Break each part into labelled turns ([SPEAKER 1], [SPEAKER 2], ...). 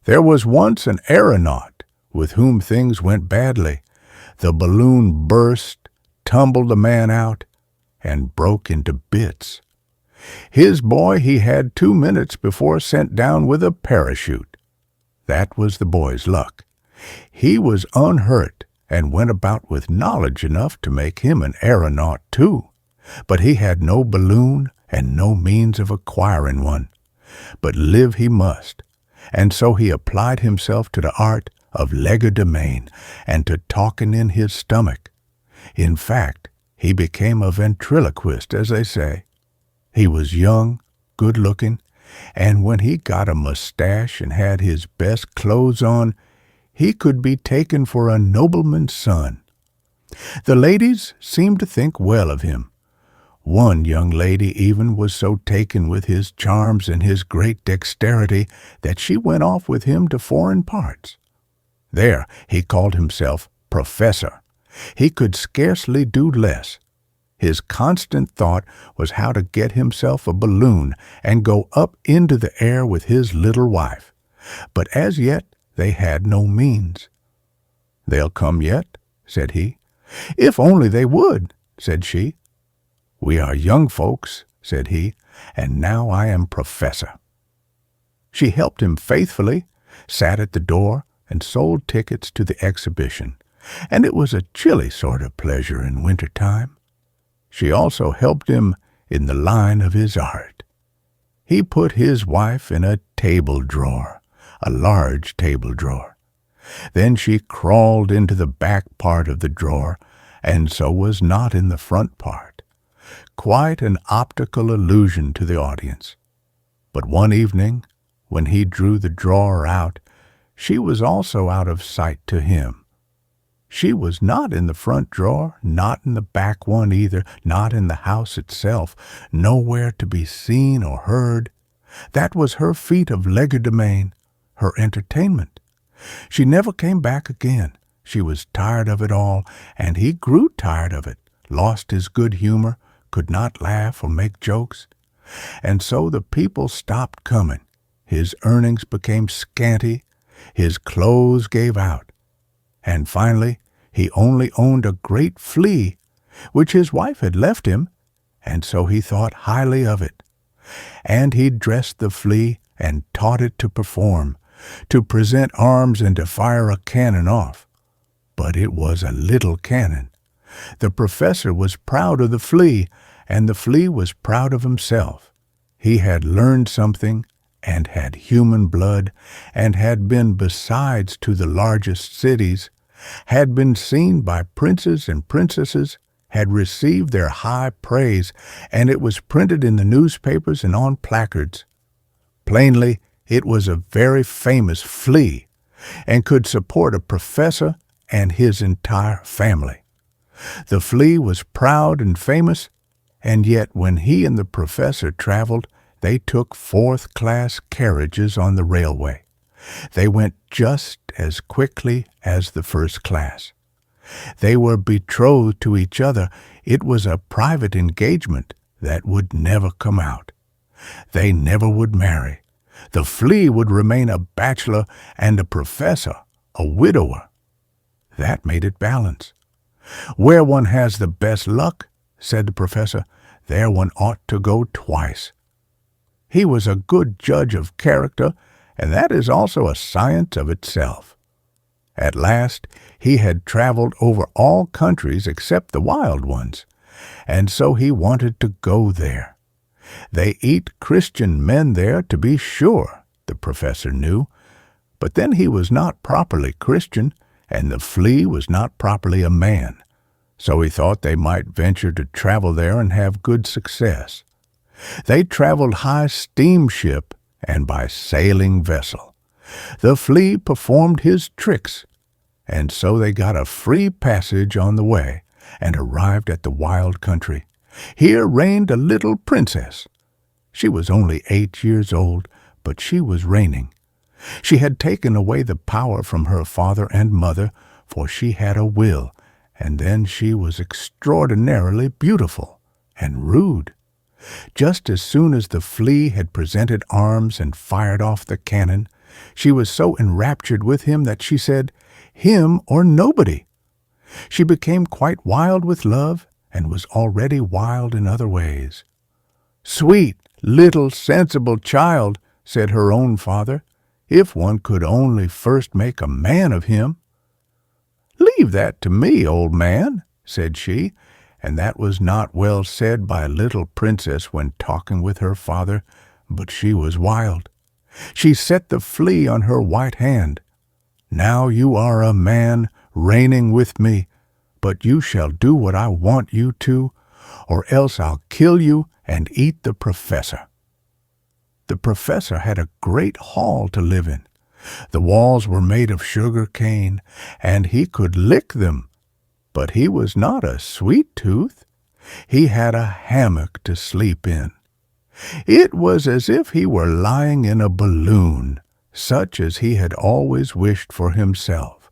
[SPEAKER 1] There was once an aeronaut with whom things went badly. The balloon burst, tumbled a man out, and broke into bits. His boy he had 2 minutes before sent down with a parachute. That was the boy's luck. He was unhurt and went about with knowledge enough to make him an aeronaut too. But he had no balloon and no means of acquiring one. But live he must, and so he applied himself to the art of legerdemain and to talking in his stomach. In fact, he became a ventriloquist, as they say. He was young, good-looking, and when he got a mustache and had his best clothes on, he could be taken for a nobleman's son. The ladies seemed to think well of him. One young lady even was so taken with his charms and his great dexterity that she went off with him to foreign parts. There he called himself Professor. He could scarcely do less. His constant thought was how to get himself a balloon and go up into the air with his little wife. But as yet they had no means. "They'll come yet," said he. "If only they would," said she. "We are young folks," said he, "and now I am professor." She helped him faithfully, sat at the door, and sold tickets to the exhibition, and it was a chilly sort of pleasure in winter time. She also helped him in the line of his art. He put his wife in a table drawer, a large table drawer. Then she crawled into the back part of the drawer, and so was not in the front part. Quite an optical illusion to the audience. But one evening, when he drew the drawer out, she was also out of sight to him. She was not in the front drawer, not in the back one either, not in the house itself, nowhere to be seen or heard. That was her feat of legerdemain, her entertainment. She never came back again. She was tired of it all, and he grew tired of it, lost his good humor, could not laugh or make jokes. And so the people stopped coming. His earnings became scanty. His clothes gave out. And finally, he only owned a great flea, which his wife had left him, and so he thought highly of it. And he dressed the flea and taught it to perform, to present arms and to fire a cannon off. But it was a little cannon. The professor was proud of the flea, and the flea was proud of himself. He had learned something, and had human blood, and had been besides to the largest cities, had been seen by princes and princesses, had received their high praise, and it was printed in the newspapers and on placards. Plainly, it was a very famous flea, and could support a professor and his entire family. The flea was proud and famous, and yet when he and the professor traveled, they took fourth-class carriages on the railway. They went just as quickly as the first class. They were betrothed to each other. It was a private engagement that would never come out. They never would marry. The flea would remain a bachelor, and the professor a widower. That made it balance. "Where one has the best luck," said the professor, "there one ought to go twice." He was a good judge of character, and that is also a science of itself. At last he had traveled over all countries except the wild ones, and so he wanted to go there. They eat Christian men there, to be sure, the professor knew, but then he was not properly Christian, and the flea was not properly a man, so he thought they might venture to travel there and have good success. They traveled high steamship and by sailing vessel. The flea performed his tricks, and so they got a free passage on the way and arrived at the wild country. Here reigned a little princess. She was only 8 years old, but she was reigning. She had taken away the power from her father and mother, for she had a will, and then she was extraordinarily beautiful and rude. Just as soon as the flea had presented arms and fired off the cannon, She was so enraptured with him that she said, "Him or nobody." She became quite wild with love, and was already wild in other ways. "Sweet, little, sensible child," said her own father, "if one could only first make a man of him." "Leave that to me, old man," said she, and that was not well said by a little princess when talking with her father, but she was wild. She set the flea on her white hand. "Now you are a man reigning with me, but you shall do what I want you to, or else I'll kill you and eat the professor." The professor had a great hall to live in. The walls were made of sugar cane, and he could lick them. But he was not a sweet tooth. He had a hammock to sleep in. It was as if he were lying in a balloon, such as he had always wished for himself.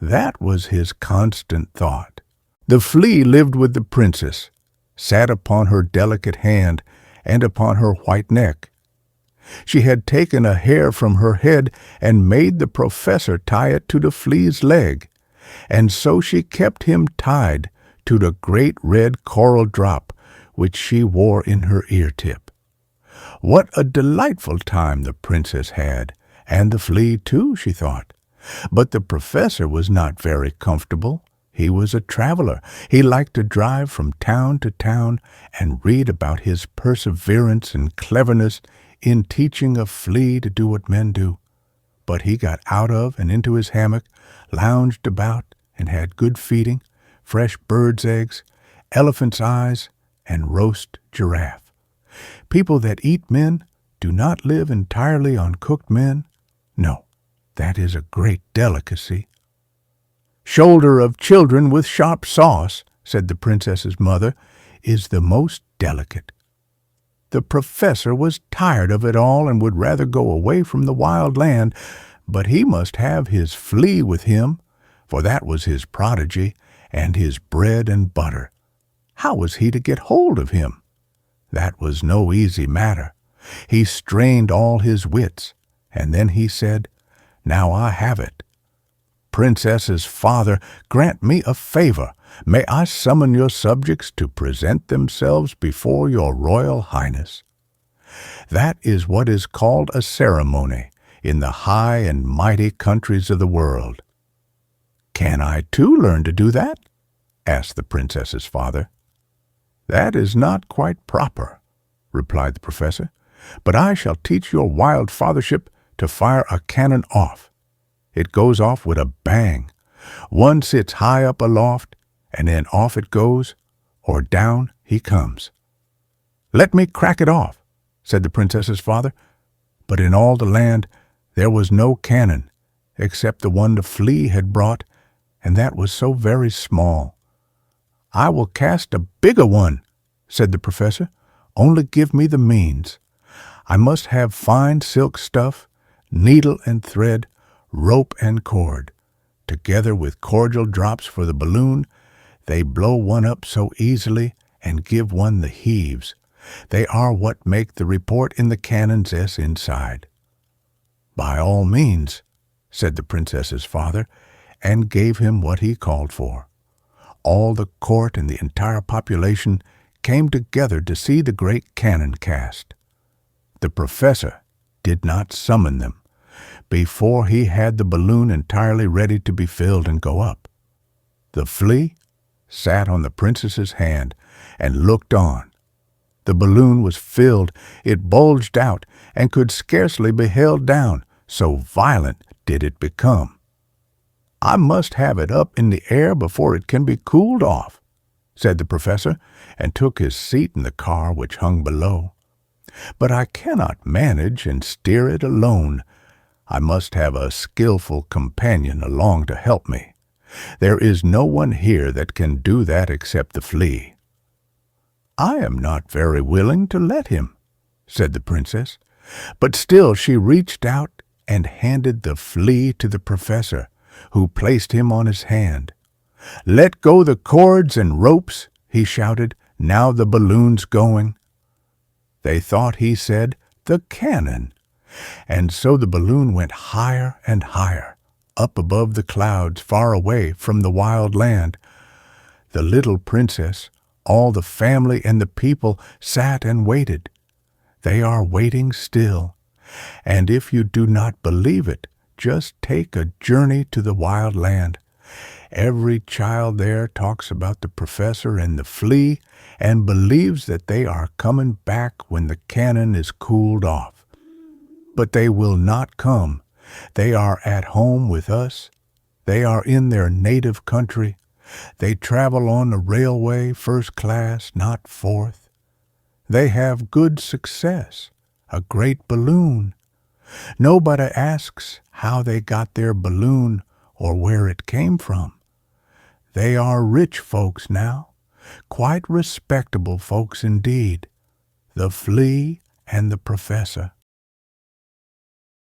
[SPEAKER 1] That was his constant thought. The flea lived with the princess, sat upon her delicate hand and upon her white neck. She had taken a hair from her head and made the professor tie it to the flea's leg, and so she kept him tied to the great red coral drop which she wore in her ear-tip. What a delightful time the princess had, and the flea too, she thought. But the professor was not very comfortable. He was a traveler. He liked to drive from town to town and read about his perseverance and cleverness in teaching a flea to do what men do. But he got out of and into his hammock, lounged about, and had good feeding, fresh birds' eggs, elephant's eyes, and roast giraffe. People that eat men do not live entirely on cooked men. No, that is a great delicacy. "Shoulder of children with sharp sauce," said the princess's mother, "is the most delicate." The professor was tired of it all and would rather go away from the wild land, but he must have his flea with him, for that was his prodigy and his bread and butter. How was he to get hold of him? That was no easy matter. He strained all his wits, and then he said, "Now I have it. Princess's father, grant me a favor. May I summon your subjects to present themselves before your royal highness?" That is what is called a ceremony in the high and mighty countries of the world. "Can I too learn to do that?" asked the princess's father. "That is not quite proper," replied the professor, "but I shall teach your wild fathership to fire a cannon off. It goes off with a bang. One sits high up aloft, and then off it goes, or down he comes." "Let me crack it off," said the princess's father, but in all the land there was no cannon, except the one the flea had brought, and that was so very small. "I will cast a bigger one," said the professor. "Only give me the means. I must have fine silk stuff, needle and thread, rope and cord. Together with cordial drops for the balloon, they blow one up so easily and give one the heaves. They are what make the report in the cannon's inside." "By all means," said the princess's father, and gave him what he called for. All the court and the entire population came together to see the great cannon cast. The professor did not summon them before he had the balloon entirely ready to be filled and go up. The flea sat on the princess's hand and looked on. The balloon was filled, it bulged out, and could scarcely be held down, so violent did it become. "I must have it up in the air before it can be cooled off," said the professor, and took his seat in the car which hung below. "But I cannot manage and steer it alone. I must have a skillful companion along to help me. There is no one here that can do that except the flea." "I am not very willing to let him," said the princess, but still she reached out and handed the flea to the professor, who placed him on his hand. "Let go the cords and ropes," he shouted. "Now the balloon's going." They thought he said, "the cannon," And so the balloon went higher and higher, up above the clouds, far away from the wild land. The little princess, all the family and the people sat and waited. They are waiting still. And if you do not believe it, just take a journey to the wild land. Every child there talks about the professor and the flea and believes that they are coming back when the cannon is cooled off. But they will not come. They are at home with us. They are in their native country. They travel on the railway first class, not fourth. They have good success, a great balloon. Nobody asks how they got their balloon or where it came from. They are rich folks now, quite respectable folks indeed, the flea and the professor.